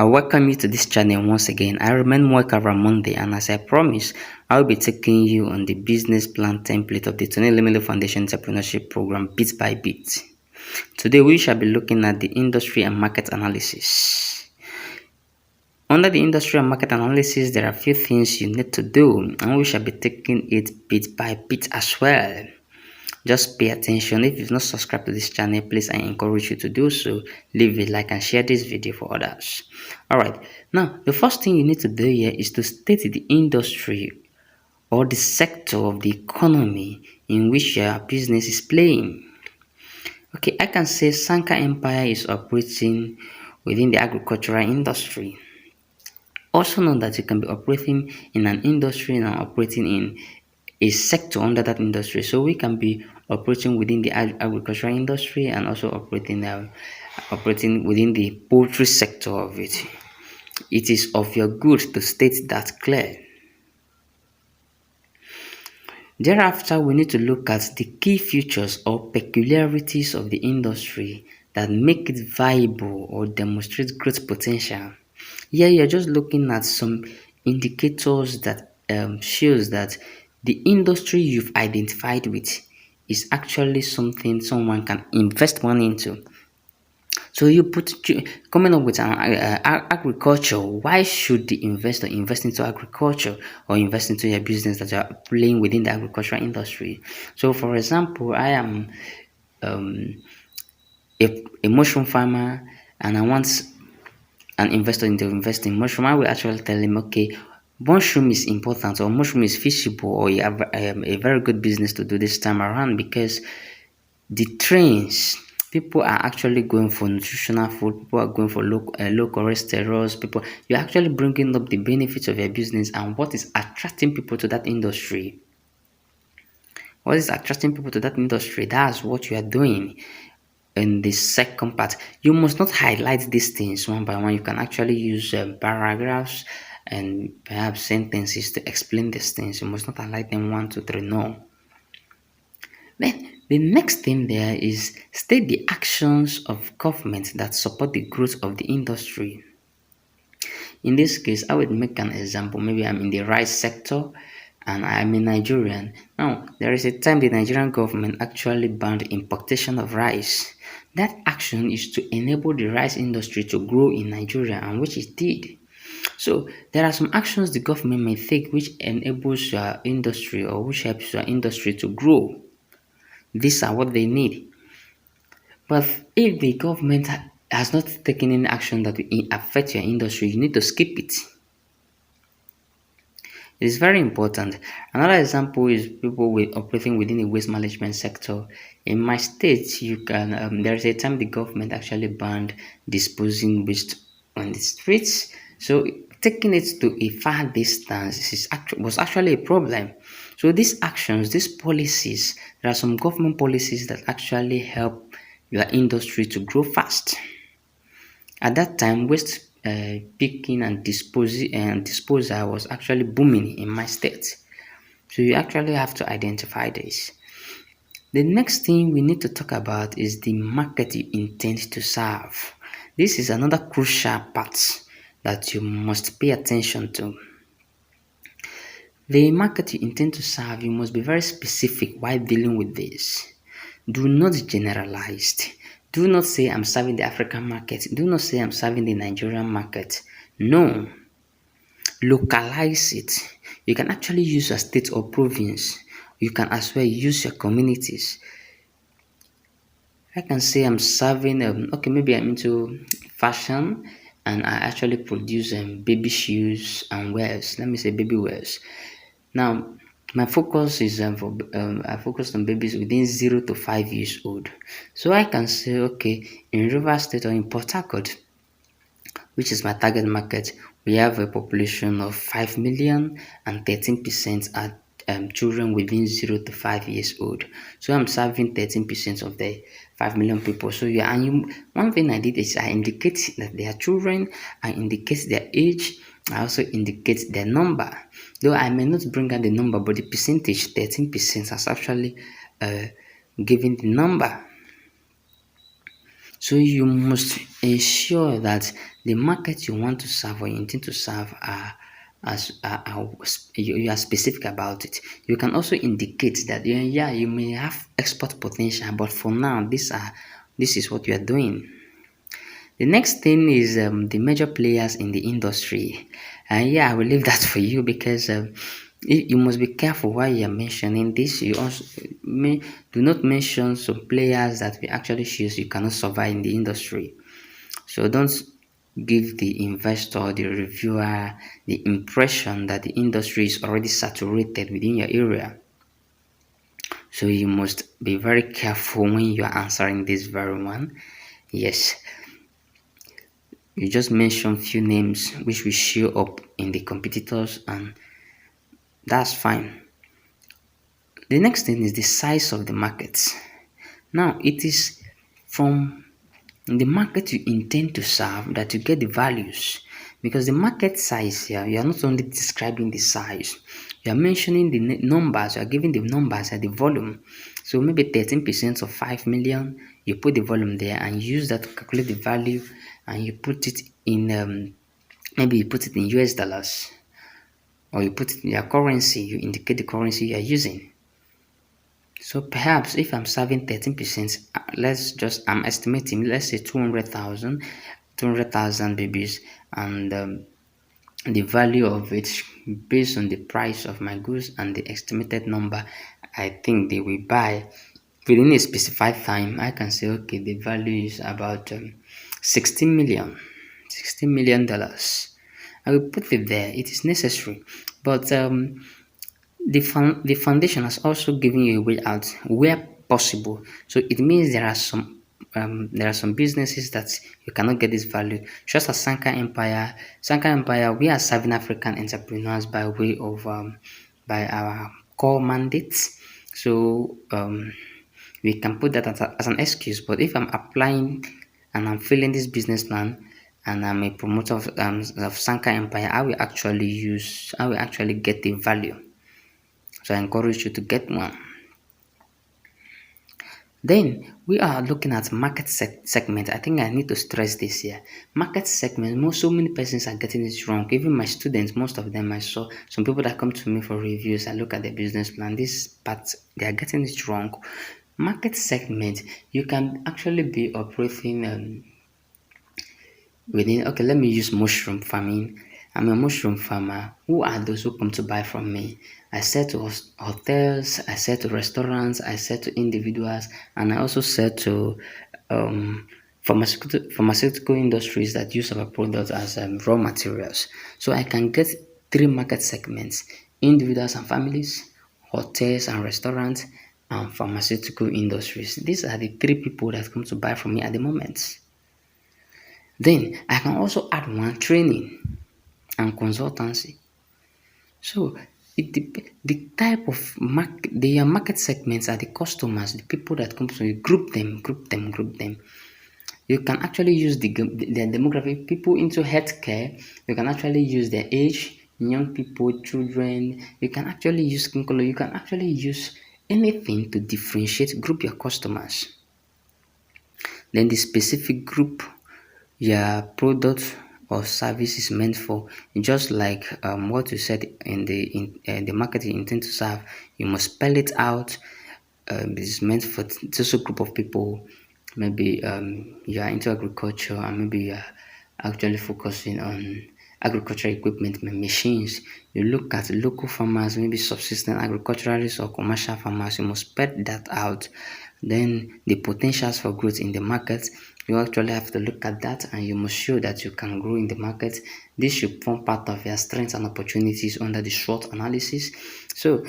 I welcome you to this channel once again. I remain Mweka Monday, and as I promised, I'll be taking you on the business plan template of the Elumelu Foundation Entrepreneurship Program bit by bit. Today, we shall be looking at the industry and market analysis. Under the industry and market analysis, there are a few things you need to do, and we shall be taking it bit by bit as well. Just pay attention. If you've not subscribed to this channel, please I encourage you to do so. Leave a like and share this video for others. Alright, now the first thing you need to do here is to state the industry or the sector of the economy in which your business is playing. Okay, I can say Sanka Empire is operating within the agricultural industry. Also know that you can be operating in an industry and operating in a sector under that industry. So we can be operating within the agricultural industry and also operating within the poultry sector of it. It is of your good to state that clear. Thereafter, we need to look at the key features or peculiarities of the industry that make it viable or demonstrate great potential. Here, you're just looking at some indicators that shows that the industry you've identified with is actually something someone can invest money into. So you coming up with an agriculture. Why should the investor invest into agriculture or invest into your business that you are playing within the agricultural industry? So, for example, I am a mushroom farmer and I want an investor into investing in mushroom. I will actually tell him, okay, mushroom is important or mushroom is feasible or you have a very good business to do this time around because the trends people are actually going for nutritional food, people are going for low cholesterol, people you're actually bringing up the benefits of your business and what is attracting people to that industry. What is attracting people to that industry? That's what you are doing. In the second part, you must not highlight these things one by one. You can actually use paragraphs and perhaps sentences to explain these things. You must not highlight them 1, 2, 3. No. Then the next thing there is state the actions of government that support the growth of the industry. In this case, I would make an example. Maybe I'm in the rice sector and I'm a Nigerian. Now, there is a time the Nigerian government actually banned importation of rice. That action is to enable the rice industry to grow in Nigeria, and which it did. So there are some actions the government may take which enables your industry or which helps your industry to grow. These are what they need. But if the government has not taken any action that will affect your industry, you need to skip it. It is very important. Another example is people operating within the waste management sector. In my state, you can there is a time the government actually banned disposing waste on the streets. So taking it to a far distance was actually a problem. So these actions, these policies, there are some government policies that actually help your industry to grow fast. At that time, waste picking and disposal was actually booming in my state. So you actually have to identify this. The next thing we need to talk about is the market you intend to serve. This is another crucial part that you must pay attention to. The market you intend to serve, you must be very specific while dealing with this. Do not generalize. Do not say I'm serving the African market. Do not say I'm serving the Nigerian market. No. Localize it. You can actually use a state or province. You can as well use your communities. I can say I'm serving, okay, maybe I'm into fashion and I actually produce baby shoes and wears. Let me say baby wears. Now, my focus is I focus on babies within 0 to 5 years old. So I can say, okay, in Rivers State or in Port Harcourt, which is my target market, we have a population of 5 million and 13% are children within 0 to 5 years old. So I'm serving 13% of the 5 million people. So yeah, one thing I did is I indicate that they are children, I indicate their age, I also indicate their number. Though I may not bring out the number, but the percentage, 13%, has actually given the number. So you must ensure that the market you want to serve or you intend to serve you are specific about it. You can also indicate that yeah, you may have export potential, but for now this is what you are doing. The next thing is the major players in the industry. And yeah, I will leave that for you because you must be careful while you are mentioning this. You also do not mention some players that will actually shows you cannot survive in the industry. So don't give the investor, the reviewer, the impression that the industry is already saturated within your area. So you must be very careful when you are answering this very one. Yes, you just mention few names which will show up in the competitors, and that's fine. The next thing is the size of the market. Now it is from the market you intend to serve that you get the values, because the market size here, you are not only describing the size, you are mentioning the numbers, you are giving the numbers and the volume. So maybe 13% of 5 million, you put the volume there and use that to calculate the value, and you put it in maybe you put it in US dollars, or you put it in your currency, you indicate the currency you are using. So perhaps if I'm serving 13%, I'm estimating, let's say 200,000 babies, and the value of it based on the price of my goods and the estimated number I think they will buy within a specified time. I can say, okay, the value is about 16 million, $16 million. I will put it there. It is necessary, but the foundation has also given you a way out where possible. So it means there are some businesses that you cannot get this value. Just as Sanka Empire, we are serving African entrepreneurs by way of by our core mandates. So we can put that as an excuse. But if I'm applying and I'm filling this business plan and I'm a promoter of Sanka Empire, I will actually get the value. So I encourage you to get one. Then we are looking at market segment. I think I need to stress this here. Market segment. So many persons are getting it wrong. Even my students, most of them, I saw some people that come to me for reviews. I look at their business plan. This part they are getting it wrong. Market segment. You can actually be operating within. Okay, let me use mushroom farming. I'm a mushroom farmer. Who are those who come to buy from me? I sell to hotels, I sell to restaurants, I sell to individuals, and I also sell to pharmaceutical industries that use our products as raw materials. So I can get three market segments: individuals and families, hotels and restaurants, and pharmaceutical industries. These are the three people that come to buy from me at the moment. Then I can also add one: training and consultancy. So the type of market segments are the customers, the people that come to you. Group them. You can actually use their demographic, people into healthcare. You can actually use their age, young people, children. You can actually use skin color. You can actually use anything to differentiate, group your customers. Then the specific group your product or service is meant for, just like what you said in the market you intend to serve. You must spell it out. It's meant for just a group of people. Maybe you are into agriculture, and maybe you are actually focusing on agricultural equipment machines. You look at local farmers, maybe subsistence agriculturalists or commercial farmers. You must spell that out. Then the potentials for growth in the market, you actually have to look at that, and you must show that you can grow in the market. This should form part of your strengths and opportunities under the SWOT analysis. So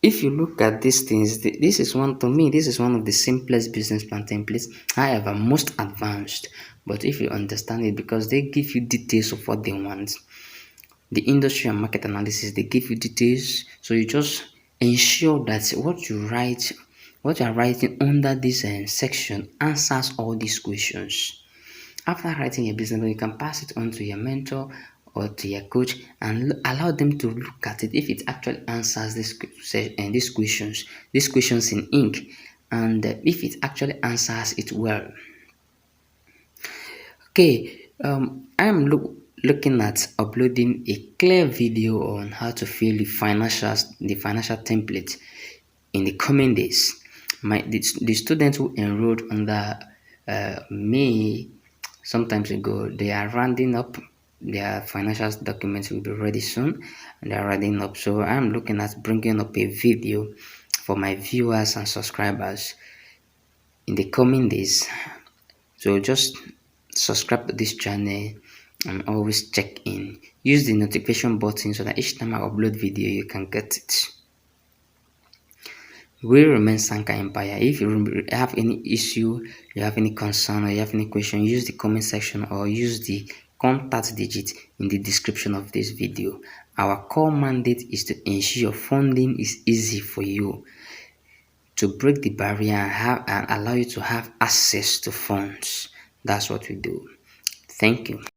if you look at these things, this is one, to me, this is one of the simplest business plan templates, however most advanced. But if you understand it, because they give you details of what they want, the industry and market analysis, they give you details. So you just ensure that what you are writing under this section answers all these questions. After writing a business plan, you can pass it on to your mentor or to your coach and allow them to look at it if it actually answers these questions in ink, and if it actually answers it well. Okay, I'm looking at uploading a clear video on how to fill the financial template in the coming days. The students who enrolled under me sometimes ago, they are rounding up. Their financial documents will be ready soon, and they are rounding up. So I'm looking at bringing up a video for my viewers and subscribers in the coming days. So just subscribe to this channel and always check in. Use the notification button so that each time I upload video you can get it. We remain Sanka Empire. If you have any issue, you have any concern, or you have any question, use the comment section or use the contact digit in the description of this video. Our core mandate is to ensure funding is easy for you, to break the barrier and allow you to have access to funds. That's what we do. Thank you.